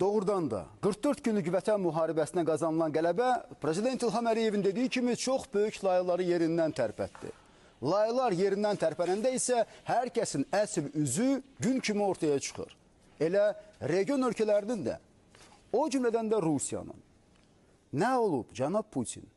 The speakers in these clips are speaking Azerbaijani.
Doğrudan da 44 günlük vətən müharibəsinə qazanılan qələbə Prezident İlham Əliyevin dediyi kimi çox böyük layıqları yerindən tərpətdi. Layıqlar yerindən tərpənəndə isə hər kəsin əsl üzü gün kimi ortaya çıxır. Elə region ölkələrinin də, o cümlədən də Rusiyanın. Nə olub, cənab Putin?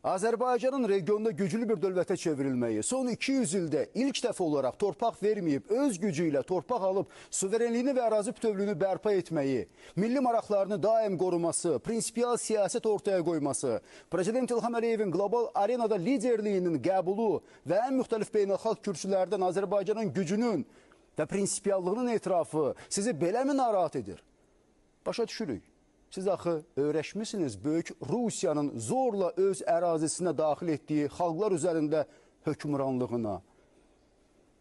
Azərbaycanın regionda güclü bir dövlətə çevrilməyi, son 200 ildə ilk dəfə olaraq torpaq verməyib, öz gücü ilə torpaq alıb, suverenliyini və ərazi bütövlüyünü bərpa etməyi, milli maraqlarını daim qoruması, prinsipial siyasət ortaya qoyması, Prezident İlham Əliyevin qlobal arenada liderliyinin qəbulu və ən müxtəlif beynəlxalq kürsülərdən Azərbaycanın gücünün və prinsipiallığının etirafı sizi beləmi narahat edir? Başa düşürük. Siz axı öyrəşmişsiniz böyük Rusiyanın zorla öz ərazisinə daxil etdiyi xalqlar üzərində hökmranlığına.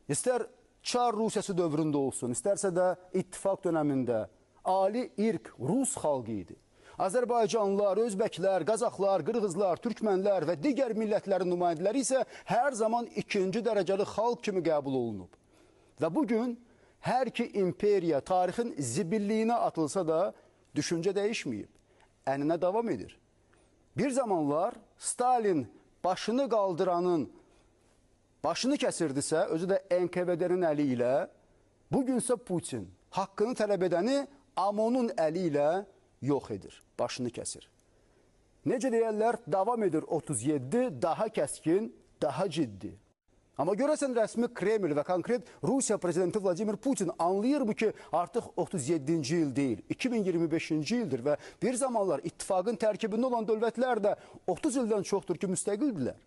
İstər Çar Rusiyası dövründə olsun, istərsə də ittifaq dönəmində ali irq Rus xalqı idi. Azərbaycanlılar, Özbəklər, Qazaxlar, Qırğızlar, Türkmənlər və digər millətlərin nümayəndələri isə hər zaman ikinci dərəcəli xalq kimi qəbul olunub. Və bugün hər iki imperiya tarixin zibilliyinə atılsa da düşüncə dəyişməyib, əninə davam edir. Bir zamanlar Stalin başını qaldıranın başını kəsirdisə, özü də NKVD-nin əli ilə, bugünsə Putin haqqını tələb edəni AMON-un əli ilə yox edir, başını kəsir. Necə deyərlər, davam edir 37, daha kəskin, daha ciddi. Amma görəsən rəsmi Kreml və konkret Rusiya prezidenti Vladimir Putin anlayır mı ki, artıq 37-ci il deyil, 2025-ci ildir və bir zamanlar ittifaqın tərkibində olan dövlətlər də 30 ildən çoxdur ki, müstəqildilər.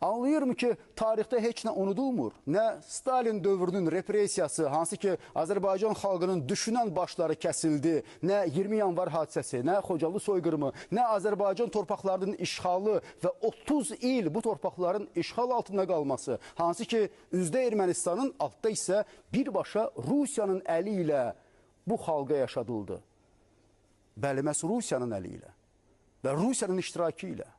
Anlayır mı ki, tarixdə heç nə unudulmur? Nə Stalin dövrünün repressiyası, hansı ki, Azərbaycan xalqının düşünən başları kəsildi, nə 20 yanvar hadisəsi, nə Xocalı soyqırımı, nə Azərbaycan torpaqlarının işğalı və 30 il bu torpaqların işğal altında qalması, hansı ki, üzdə Ermənistanın, altda isə birbaşa Rusiyanın əli ilə bu xalqa yaşadıldı. Bəli, məhz Rusiyanın əli ilə və Rusiyanın iştirakı ilə.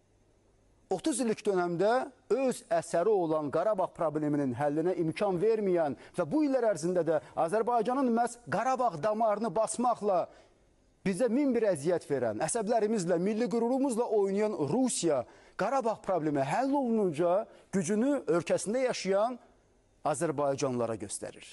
30 illik dönəmdə öz əsəri olan Qarabağ probleminin həllinə imkan verməyən və bu illər ərzində də Azərbaycanın məhz Qarabağ damarını basmaqla bizə min bir əziyyət verən, əsəblərimizlə, milli qürurumuzla oynayan Rusiya Qarabağ problemi həll olununca gücünü ölkəsində yaşayan Azərbaycanlılara göstərir.